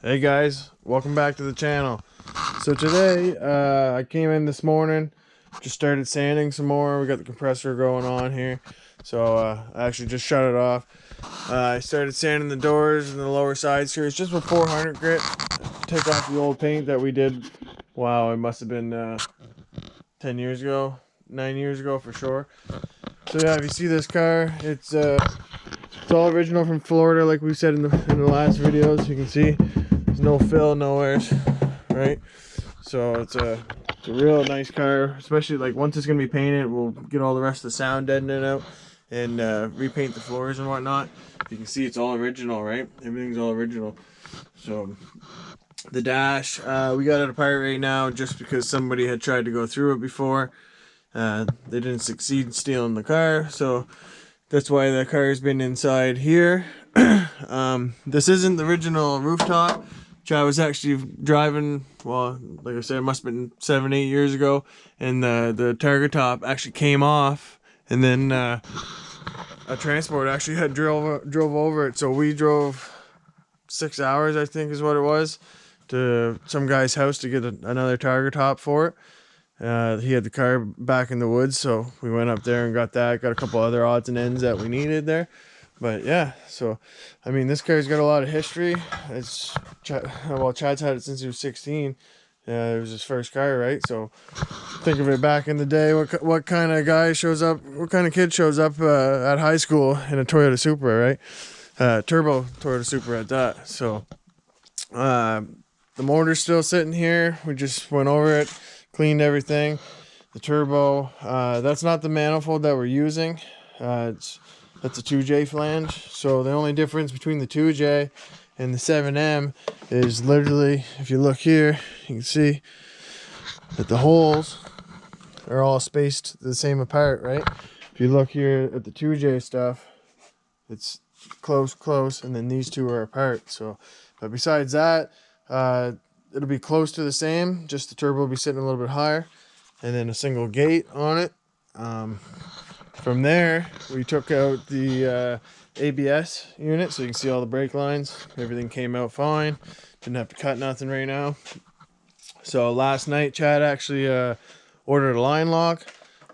Hey guys, welcome back to the channel. So today I came in this morning, just started sanding some more. We got the compressor going on here, so I actually just shut it off. I started sanding the doors and the lower side skirts just with 400 grit. Take off the old paint that we did. Wow, it must have been 10 years ago, 9 years ago for sure. So yeah, if you see this car, it's all original from Florida, like we said in the last videos. You can see there's no fill, no airs, right? So it's a real nice car, especially like once it's gonna be painted, we'll get all the rest of the sound deadening out and repaint the floors and whatnot. You can see it's all original, right? Everything's all original. So the dash, we got it apart right now just because somebody had tried to go through it before. They didn't succeed in stealing the car, so that's why the car's been inside here. This isn't the original rooftop, which I was actually driving, well, like I said, it must have been 7-8 years ago, and the target top actually came off, and then a transport actually had drove over it, so we drove 6 hours, I think is what it was, to some guy's house to get another target top for it. He had the car back in the woods, so we went up there and got a couple other odds and ends that we needed there. But yeah, so I mean, this car's got a lot of history. Chad's had it since he was 16. It was his first car, right? So think of it back in the day. What kind of guy shows up? What kind of kid shows up at high school in a Toyota Supra, right? Turbo Toyota Supra at that. So the motor's still sitting here. We just went over it, cleaned everything. The turbo, that's not the manifold that we're using. That's a 2J flange. So the only difference between the 2J and the 7M is literally, if you look here, you can see that the holes are all spaced the same apart, right? If you look here at the 2J stuff, it's close, and then these two are apart. So, but besides that, it'll be close to the same, just the turbo will be sitting a little bit higher, and then a single gate on it. From there, we took out the ABS unit, so you can see all the brake lines. Everything came out fine. Didn't have to cut nothing right now. So last night, Chad actually ordered a line lock,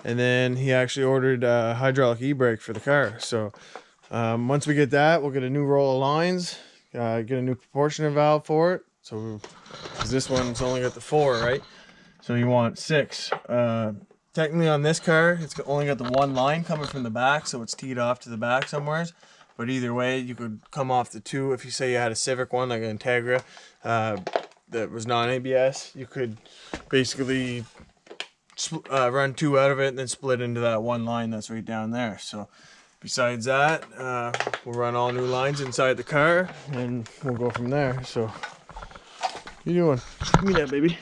and then he actually ordered a hydraulic e-brake for the car. So once we get that, we'll get a new roll of lines, get a new proportionate valve for it. So, because this one's only got the 4, right? So you want 6. Technically on this car, it's only got the 1 line coming from the back, so it's teed off to the back somewhere. But either way, you could come off the 2. If you say you had a Civic one, like an Integra, that was non-ABS, you could basically run 2 out of it and then split into that 1 line that's right down there. So besides that, we'll run all new lines inside the car, and we'll go from there. So, what you doing? Give me that, baby.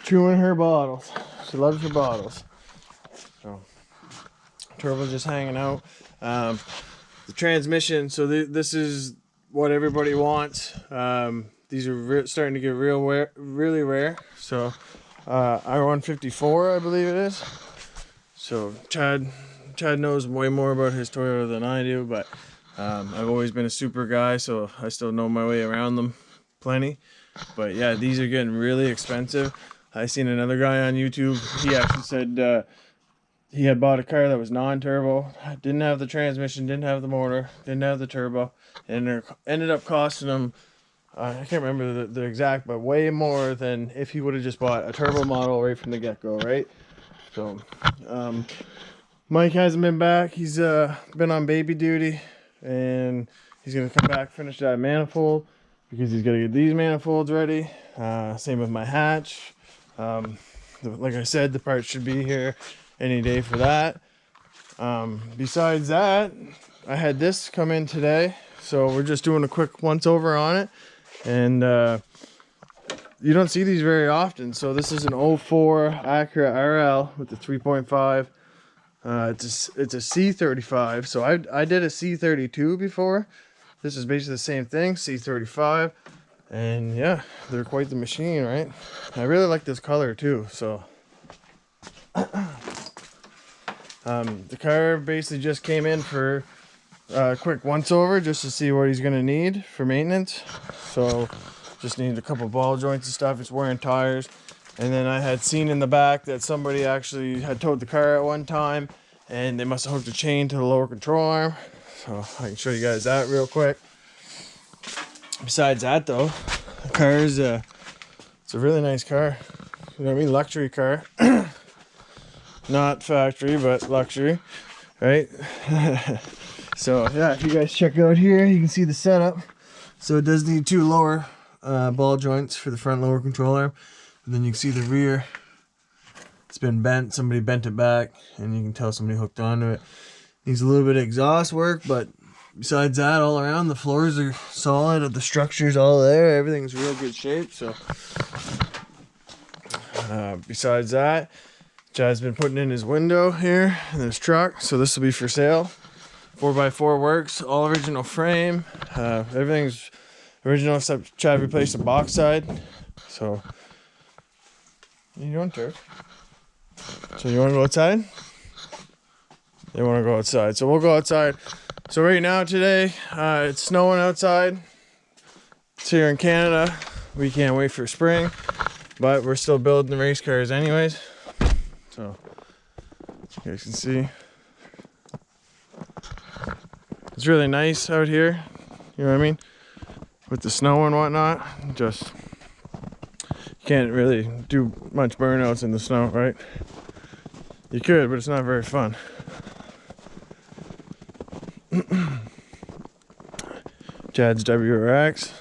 Chewing her bottles. She loves her bottles. So, turbo's just hanging out. The transmission. So this is what everybody wants. These are starting to get really rare. So, R154, I believe it is. So Chad knows way more about his Toyota than I do, but I've always been a Supra guy, so I still know my way around them plenty. But yeah, these are getting really expensive. I seen another guy on YouTube. He actually said he had bought a car that was non-turbo, didn't have the transmission, didn't have the motor, didn't have the turbo, and it ended up costing him, I can't remember the exact, but way more than if he would have just bought a turbo model right from the get-go, right? So Mike hasn't been back. He's been on baby duty, and he's gonna come back, finish that manifold, because he's got to get these manifolds ready. Same with my hatch. Like I said, the parts should be here any day for that. Besides that, I had this come in today, so we're just doing a quick once over on it, and you don't see these very often. So this is an 04 Acura RL with the 3.5. It's a C35. So I did a C32 before. This is basically the same thing, C35, and yeah, they're quite the machine, right? I really like this color too. So the car basically just came in for quick once over just to see what he's gonna need for maintenance. So just need a couple ball joints and stuff. It's wearing tires. And then I had seen in the back that somebody actually had towed the car at one time, and they must have hooked a chain to the lower control arm. So I can show you guys that real quick. Besides that though, the car is it's a really nice car. You know what I mean? Luxury car. Not factory, but luxury, right? So yeah, if you guys check out here, you can see the setup. So it does need two lower ball joints for the front lower control arm. And then you can see the rear. It's been bent. Somebody bent it back, and you can tell somebody hooked onto it. Needs a little bit of exhaust work, but besides that, all around the floors are solid. The structure's all there. Everything's real good shape. So besides that, Chad's been putting in his window here in this truck. So this will be for sale. 4x4 works, all original frame. Everything's original except Chad replaced the box side. So what are you doing, Turk? So you want to go outside? They want to go outside. So we'll go outside. So right now today, it's snowing outside. It's here in Canada. We can't wait for spring, but we're still building the race cars anyways. So you guys can see. It's really nice out here. You know what I mean? With the snow and whatnot. Just you can't really do much burnouts in the snow, right? You could, but it's not very fun. Chad's WRX.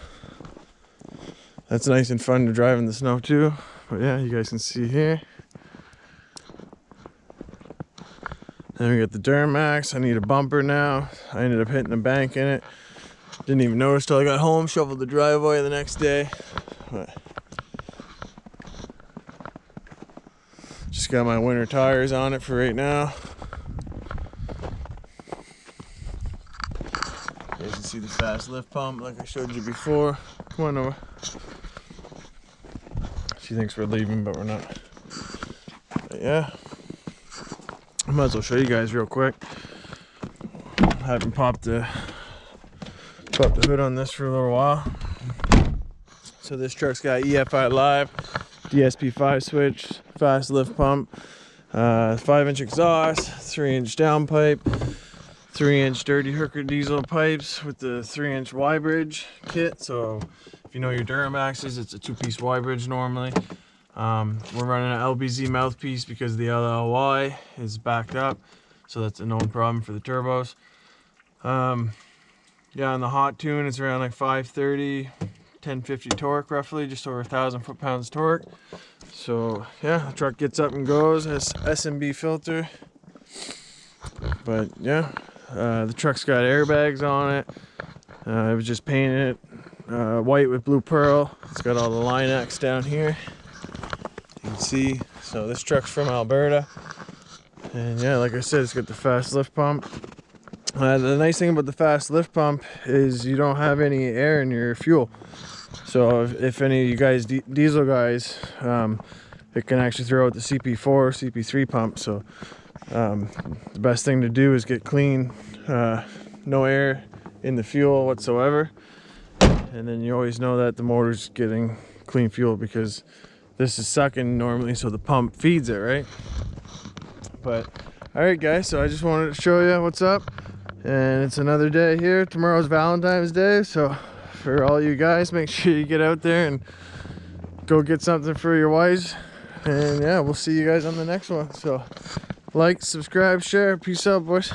That's nice and fun to drive in the snow too. But yeah, you guys can see here. Then we got the Duramax. I need a bumper now. I ended up hitting a bank in it. Didn't even notice till I got home. Shoveled the driveway the next day. But just got my winter tires on it for right now. You guys can see the fast lift pump like I showed you before. Come on, Noah. She thinks we're leaving, but we're not. But yeah. I might as well show you guys real quick. I haven't popped the hood on this for a little while. So this truck's got EFI Live, DSP5 switch, fast lift pump, 5-inch exhaust, 3-inch downpipe, 3-inch dirty hooker diesel pipes with the 3-inch Y-bridge kit. So if you know your Duramaxes, it's a 2-piece Y-bridge normally. We're running an LBZ mouthpiece because the LLY is backed up, so that's a known problem for the turbos. Yeah, on the hot tune it's around like 530, 1050 torque roughly, just over 1,000 foot-pounds torque. So yeah, the truck gets up and goes. Has SMB filter, but yeah, the truck's got airbags on it. I was just painting it white with blue pearl. It's got all the Line X down here. You can see. So this truck's from Alberta, and yeah, like I said, it's got the fast lift pump. The nice thing about the fast lift pump is you don't have any air in your fuel. So if any of you guys, diesel guys, it can actually throw out the CP4, CP3 pump. So the best thing to do is get clean, no air in the fuel whatsoever. And then you always know that the motor's getting clean fuel because this is sucking normally, so the pump feeds it, right? But all right, guys, so I just wanted to show you what's up. And it's another day here. Tomorrow's Valentine's Day, so for all you guys, make sure you get out there and go get something for your wives. And yeah, we'll see you guys on the next one. So like, subscribe, share. Peace out, boys.